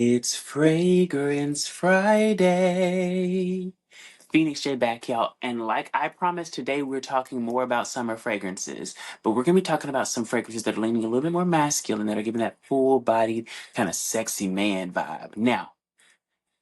It's Fragrance Friday. Phoenix J back, y'all. And like I promised, today we're talking more about summer fragrances. But we're going to be talking about some fragrances that are leaning a little bit more masculine, that are giving that full bodied, kind of sexy man vibe. Now,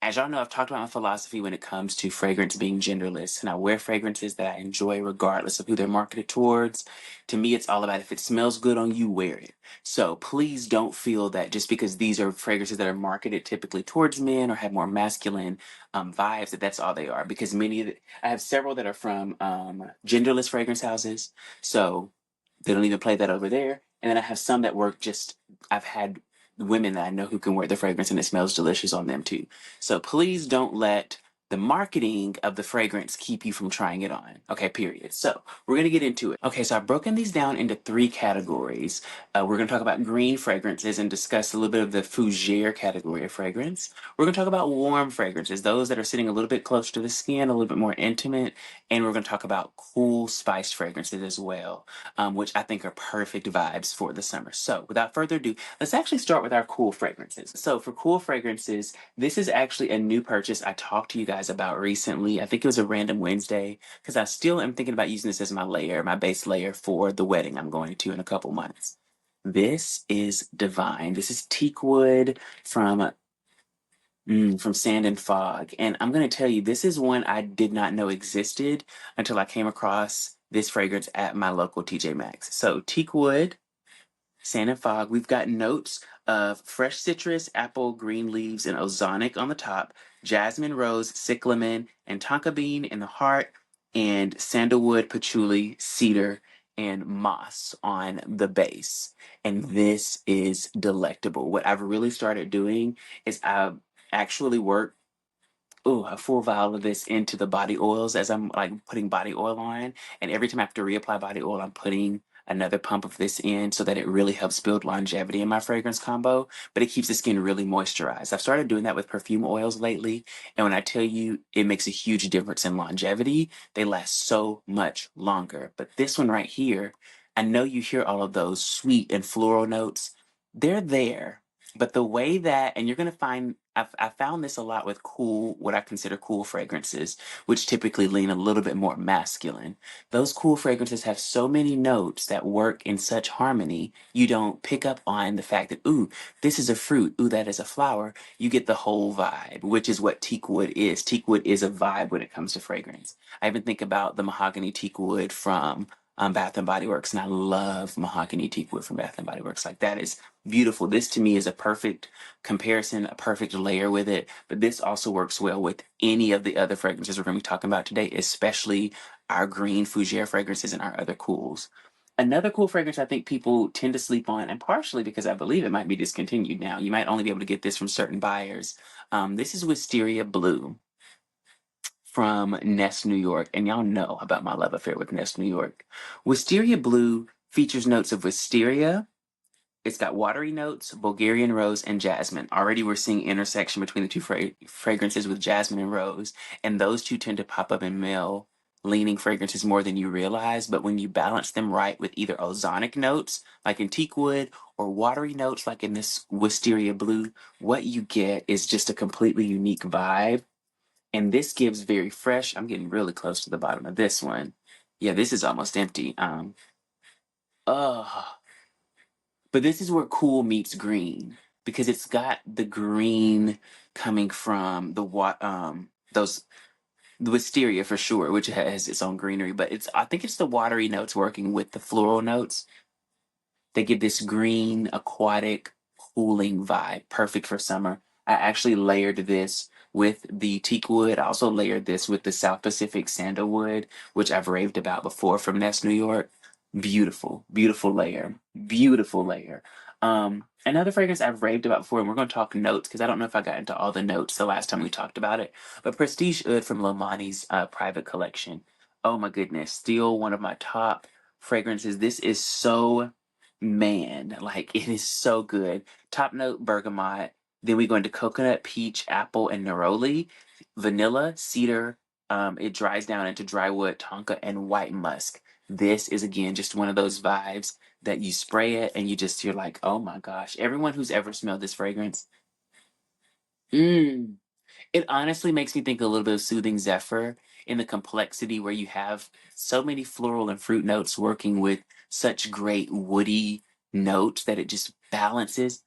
as y'all know, I've talked about my philosophy when it comes to fragrance being genderless, and I wear fragrances that I enjoy regardless of who they're marketed towards. To me, it's all about if it smells good on you, wear it. So please don't feel that just because these are fragrances that are marketed typically towards men or have more masculine vibes, that that's all they are. Because I have several that are from genderless fragrance houses, so they don't even play that over there. And then I have some that work just, I've had women that I know who can wear the fragrance and it smells delicious on them too. So please don't let the marketing of the fragrance keep you from trying it on. Okay, period. So we're going to get into it. Okay, so I've broken these down into three categories. We're going to talk about green fragrances and discuss a little bit of the fougere category of fragrance. We're going to talk about warm fragrances, those that are sitting a little bit closer to the skin, a little bit more intimate. And we're going to talk about cool spiced fragrances as well, which I think are perfect vibes for the summer. So without further ado, let's actually start with our cool fragrances. So for cool fragrances, this is actually a new purchase I talked to you guys about recently. I think it was a random Wednesday because I still am thinking about using this as my layer, my base layer for the wedding I'm going to in a couple months. This is divine. This is teak wood from Sand and Fog. And I'm going to tell you, this is one I did not know existed until I came across this fragrance at my local TJ Maxx. So teak wood, Sand and Fog, we've got notes of fresh citrus, apple, green leaves, and ozonic on the top, jasmine, rose, cyclamen, and tonka bean in the heart, and sandalwood, patchouli, cedar, and moss on the base. And this is delectable. What I've really started doing is I've actually worked a full vial of this into the body oils as I'm like putting body oil on. And every time I have to reapply body oil, I'm putting another pump of this in so that it really helps build longevity in my fragrance combo, but it keeps the skin really moisturized. I've started doing that with perfume oils lately. And when I tell you it makes a huge difference in longevity, they last so much longer. But this one right here, I know you hear all of those sweet and floral notes. They're there, but the way that, and you're going to find, I found this a lot with cool, what I consider cool fragrances, which typically lean a little bit more masculine. Those cool fragrances have so many notes that work in such harmony, you don't pick up on the fact that, ooh, this is a fruit, ooh, that is a flower. You get the whole vibe, which is what teak wood is. Teak wood is a vibe when it comes to fragrance. I even think about the mahogany teak wood from Bath and Body Works, and I love mahogany teak wood from Bath and Body Works. Like that is beautiful. This to me is a perfect comparison, a perfect layer with it. But this also works well with any of the other fragrances we're going to be talking about today, especially our green fougere fragrances and our other cools. Another cool fragrance I think people tend to sleep on, and partially because I believe it might be discontinued now. You might only be able to get this from certain buyers. This is Wisteria Blue from Nest, New York, and y'all know about my love affair with Nest, New York. Wisteria Blue features notes of wisteria. It's got watery notes, Bulgarian rose, and jasmine. Already we're seeing intersection between the two fragrances with jasmine and rose, and those two tend to pop up in male leaning fragrances more than you realize, but when you balance them right with either ozonic notes, like in teak wood, or watery notes, like in this Wisteria Blue, what you get is just a completely unique vibe. And this gives very fresh, I'm getting really close to the bottom of this one. Yeah, this is almost empty. Oh, but this is where cool meets green because it's got the green coming from those the wisteria for sure, which has its own greenery. But I think it's the watery notes working with the floral notes. They give this green, aquatic, cooling vibe, perfect for summer. I actually layered this with the teak wood. I also layered this with the South Pacific sandalwood, which I've raved about before from Nest, New York. Beautiful, beautiful layer. Beautiful layer. Another fragrance I've raved about before, and we're going to talk notes because I don't know if I got into all the notes the last time we talked about it, but Prestige Oud from Lomani's private collection. Oh my goodness, still one of my top fragrances. This is so man, like it is so good. Top note bergamot. Then we go into coconut, peach, apple, and neroli, vanilla, cedar. It dries down into dry wood, tonka, and white musk. This is again just one of those vibes that you spray it and you're like, oh my gosh. Everyone who's ever smelled this fragrance, Mm. It honestly makes me think a little bit of Soothing Zephyr in the complexity where you have so many floral and fruit notes working with such great woody notes that it just balances.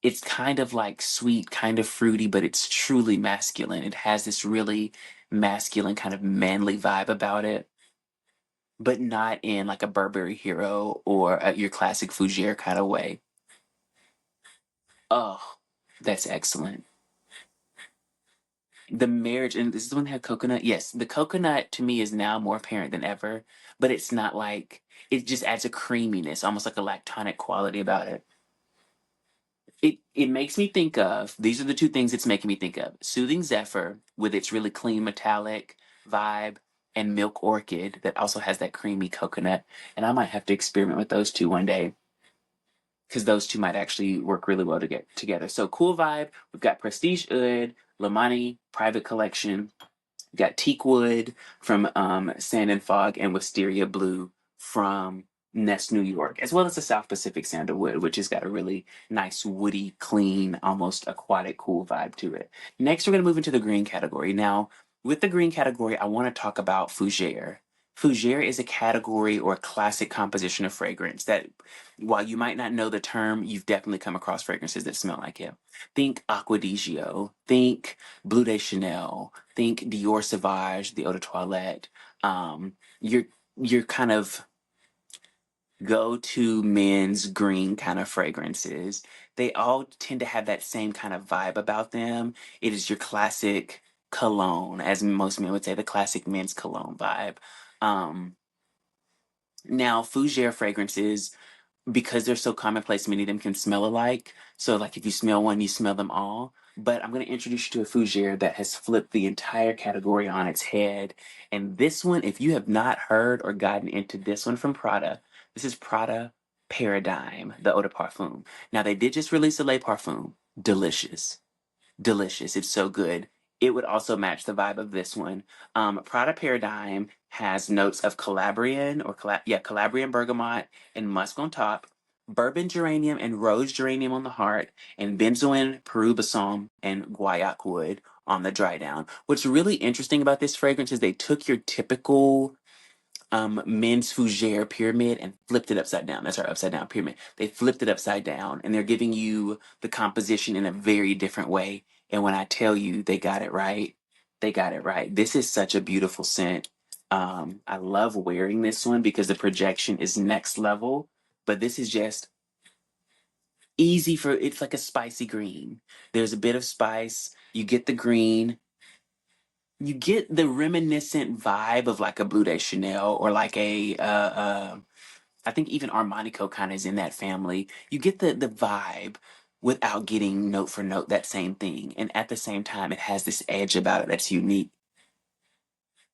It's kind of like sweet, kind of fruity, but it's truly masculine. It has this really masculine, kind of manly vibe about it, but not in like a Burberry Hero or your classic Fougere kind of way. Oh, that's excellent. The marriage, and this is the one that had coconut. Yes, the coconut to me is now more apparent than ever, but it's not like it just adds a creaminess, almost like a lactonic quality about it. It makes me think of these are the two things it's making me think of. Soothing Zephyr with its really clean metallic vibe and Milk Orchid that also has that creamy coconut. And I might have to experiment with those two one day because those two might actually work really well to get together. So cool vibe. We've got Prestige Oud, Lamani Private Collection, got Teakwood from Sand and Fog and Wisteria Blue from Nest, New York, as well as the South Pacific Sandalwood, which has got a really nice, woody, clean, almost aquatic, cool vibe to it. Next, we're going to move into the green category. Now, with the green category, I want to talk about Fougere. Fougere is a category or classic composition of fragrance that, while you might not know the term, you've definitely come across fragrances that smell like it. Think Acqua di Gio, think Bleu de Chanel, think Dior Sauvage, the Eau de Toilette, your kind of go-to men's green kind of fragrances. They all tend to have that same kind of vibe about them. It is your classic cologne, as most men would say, the classic men's cologne vibe. Um, Now, fougere fragrances because they're so commonplace, many of them can smell alike. So, like, if you smell one, you smell them all. But I'm going to introduce you to a fougere that has flipped the entire category on its head. And this one, if you have not heard or gotten into this one from Prada, this is Prada Paradigm, the Eau de Parfum. Now, they did just release a Le Parfum. Delicious. Delicious. It's so good. It would also match the vibe of this one. Prada Paradigm has notes of Calabrian or Calabrian bergamot and musk on top, bourbon geranium and rose geranium on the heart, and benzoin, Peru balsam, and guaiac wood on the dry down. What's really interesting about this fragrance is they took your typical men's fougere pyramid and flipped it upside down. That's our upside down pyramid. They flipped it upside down and they're giving you the composition in a very different way. And when I tell you they got it right, they got it right. This is such a beautiful scent. I love wearing this one because the projection is next level, but this is just easy for it's like a spicy green. There's a bit of spice. You get the green, you get the reminiscent vibe of like a Bleu de Chanel or like I think even Armanico kind of is in that family. You get the vibe without getting note for note that same thing, and at the same time, it has this edge about it that's unique.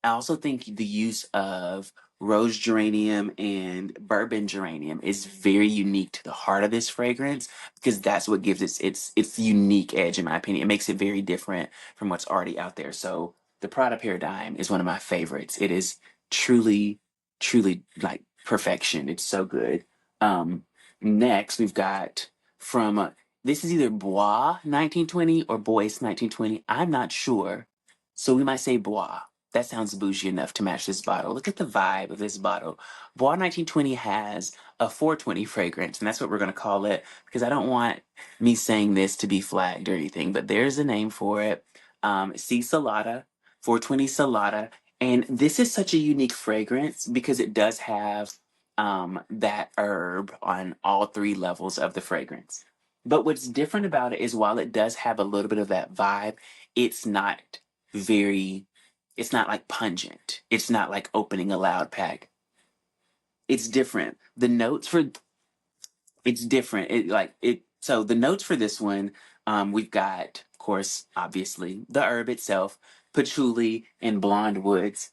I also think the use of rose geranium and bourbon geranium is very unique to the heart of this fragrance because that's what gives its unique edge in my opinion. It makes it very different from what's already out there. So the Prada Paradigm is one of my favorites. It is truly, truly like perfection. It's so good. Um, Next we've got from this is either Bois 1920 or Bois 1920. I'm not sure. So we might say Bois. That sounds bougie enough to match this bottle. Look at the vibe of this bottle. Bois 1920 has a 420 fragrance, and that's what we're going to call it because I don't want me saying this to be flagged or anything, but there's a name for it. C. Salata, 420 Salata. And this is such a unique fragrance because it does have that herb on all three levels of the fragrance. But what's different about it is while it does have a little bit of that vibe, it's not very it's not like pungent. It's not like opening a loud pack. It's different. The notes for it's different. So the notes for this one, we've got, of course, obviously, the herb itself, patchouli and blonde woods.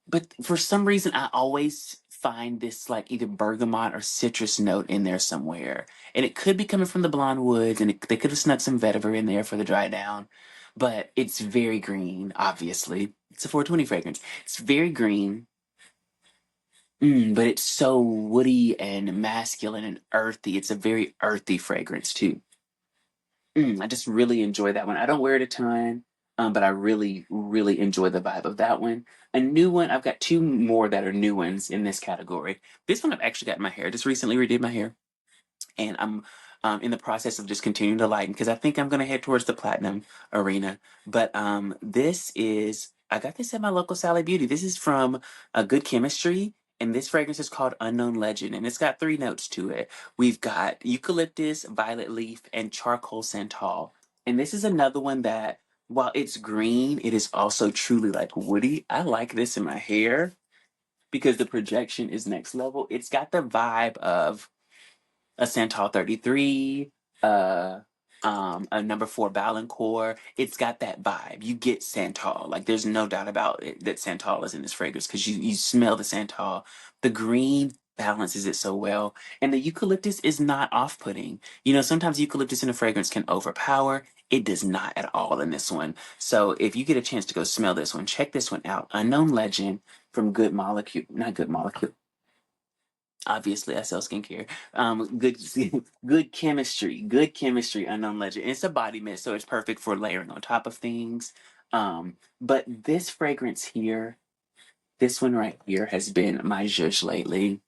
But for some reason I always find this like either bergamot or citrus note in there somewhere. And it could be coming from the blonde woods and they could have snuck some vetiver in there for the dry down. But it's very green, obviously. It's a 420 fragrance. It's very green, but it's so woody and masculine and earthy. It's a very earthy fragrance too. I just really enjoy that one. I don't wear it a ton, but I really, really enjoy the vibe of that one. A new one, I've got two more that are new ones in this category. This one I've actually got in my hair. Just recently redid my hair, and I'm in the process of just continuing to lighten because I think I'm gonna head towards the platinum arena. But this is I got this at my local Sally Beauty. This is from a Good Chemistry, and this fragrance is called Unknown Legend, and it's got three notes to it. We've got eucalyptus, violet leaf, and charcoal santal. And this is another one that, while it's green, it is also truly like woody. I like this in my hair because the projection is next level. It's got the vibe of a Santal 33, uh, a number four Balancourt. It's got that vibe. You get Santal. Like there's no doubt about it that Santal is in this fragrance because you smell the Santal. The green balances it so well. And the eucalyptus is not off-putting. You know, sometimes eucalyptus in a fragrance can overpower. It does not at all in this one. So if you get a chance to go smell this one, check this one out. Unknown Legend from Good Molecule, not Good Molecule. Obviously, I sell skincare. Good, good chemistry. Unknown Legend. It's a body mist, so it's perfect for layering on top of things. But this fragrance here, this one right here, has been my zhuzh lately.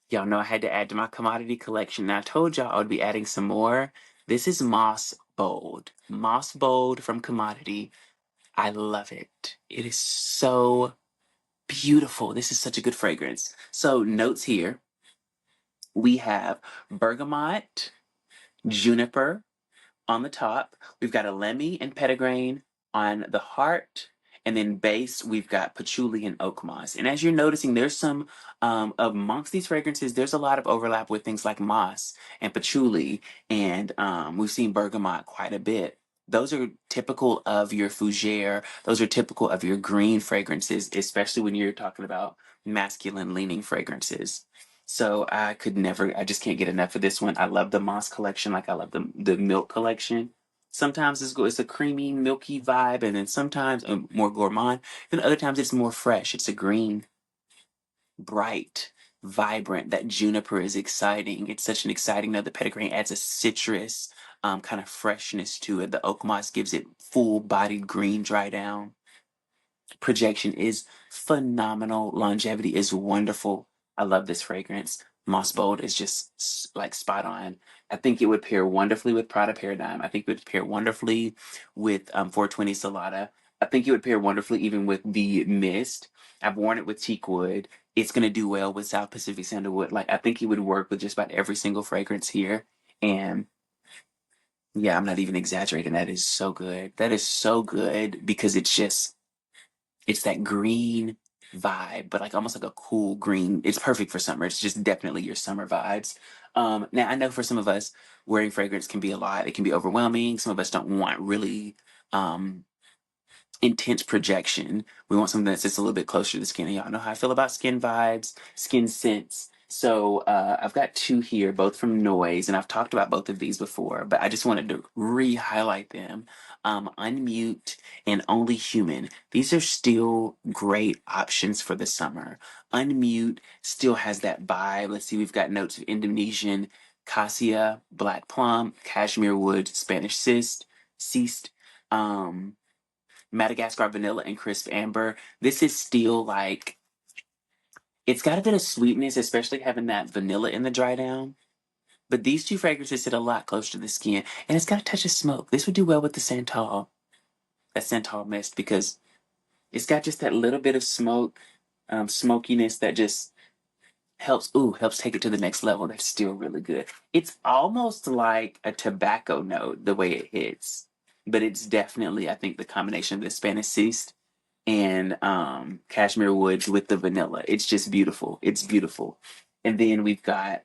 Y'all know I had to add to my commodity collection. Now I told y'all I would be adding some more. This is Moss Bold. Moss Bold from Commodity. I love it. It is so beautiful. This is such a good fragrance. So notes here. We have bergamot, juniper on the top. We've got a lemmy and petitgrain on the heart. And then base, we've got patchouli and oak moss. And as you're noticing, there's some, amongst these fragrances, there's a lot of overlap with things like moss and patchouli. And we've seen bergamot quite a bit. Those are typical of your fougere. Those are typical of your green fragrances, especially when you're talking about masculine leaning fragrances. So I just can't get enough of this one. I love the moss collection, like I love the milk collection. Sometimes it's a creamy, milky vibe, and then sometimes more gourmand. Then other times it's more fresh. It's a green, bright, vibrant. That juniper is exciting. It's such an exciting note. The petitgrain adds a citrus kind of freshness to it. The oak moss gives it full-bodied green dry down. Projection is phenomenal. Longevity is wonderful. I love this fragrance. Moss Bold is just like spot on. I think it would pair wonderfully with Prada Paradigm. I think it would pair wonderfully with 420 Salada. I think it would pair wonderfully even with the Mist. I've worn it with Teakwood. It's gonna do well with South Pacific Sandalwood. Like I think it would work with just about every single fragrance here. And yeah, I'm not even exaggerating. That is so good. That is so good because it's that green vibe, but like almost like a cool green. It's perfect for summer. It's just definitely your summer vibes. Now I know for some of us, wearing fragrance can be a lot. It can be overwhelming. Some of us don't want really um, intense projection. We want something that's just a little bit closer to the skin. And y'all know how I feel about skin vibes, skin scents. So I've got two here, both from Noise, and I've talked about both of these before, but I just wanted to re-highlight them. Unmute and Only Human. These are still great options for the summer. Unmute still has that vibe. Let's see, we've got notes of Indonesian, cassia, black plum, cashmere wood, Spanish ceased. Um, Madagascar vanilla and crisp amber. This is still like it's got a bit of sweetness, especially having that vanilla in the dry down. But these two fragrances sit a lot closer to the skin, and it's got a touch of smoke. This would do well with the Santal, that Santal mist, because it's got just that little bit of smoke, smokiness that just helps take it to the next level. That's still really good. It's almost like a tobacco note the way it hits, but it's definitely, I think, the combination of the Spanish cyst and cashmere woods with the vanilla. It's just beautiful. It's beautiful. And then we've got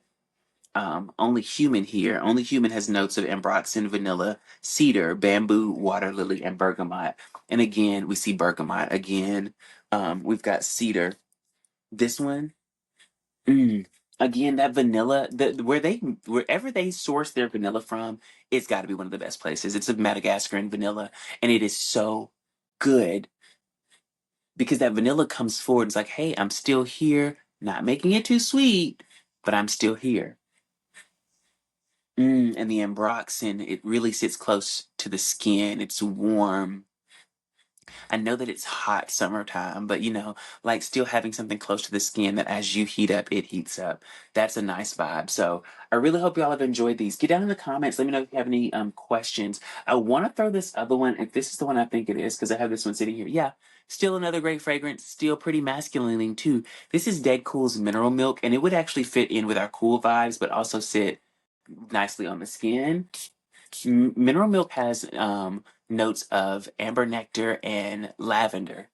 Only Human here. Only Human has notes of ambroxan, vanilla, cedar, bamboo, water lily, and bergamot. And again, we see bergamot. Again, we've got cedar. This one, mm, again, that vanilla, wherever they source their vanilla from, it's got to be one of the best places. It's a Madagascar vanilla, and it is so good because that vanilla comes forward. It's like, hey, I'm still here, not making it too sweet, but I'm still here. And the ambroxan, it really sits close to the skin. It's warm. I know that it's hot summertime, but like still having something close to the skin that as you heat up, it heats up. That's a nice vibe. So I really hope y'all have enjoyed these. Get down in the comments. Let me know if you have any questions. I want to throw this other one, if this is the one I think it is, because I have this one sitting here. Yeah, still another great fragrance, still pretty masculine too. This is Dead Cool's Mineral Milk, and it would actually fit in with our cool vibes, but also sit nicely on the skin. Mineral Milk has notes of amber nectar and lavender,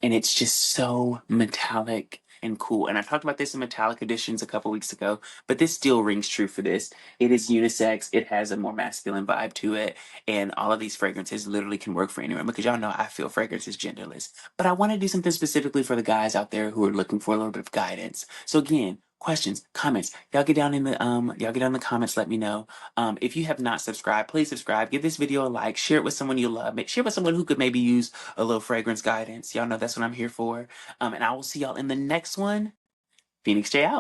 and it's just so metallic and cool. And I talked about this in metallic editions a couple weeks ago, but this still rings true for this. It is unisex. It has a more masculine vibe to it, and all of these fragrances literally can work for anyone because y'all know I feel fragrance is genderless. But I want to do something specifically for the guys out there who are looking for a little bit of guidance. So again, questions, comments. Y'all get down in the comments, let me know. If you have not subscribed, please subscribe. Give this video a like, share it with someone you love. Share it with someone who could maybe use a little fragrance guidance. Y'all know that's what I'm here for. And I will see y'all in the next one. Phoenix J out.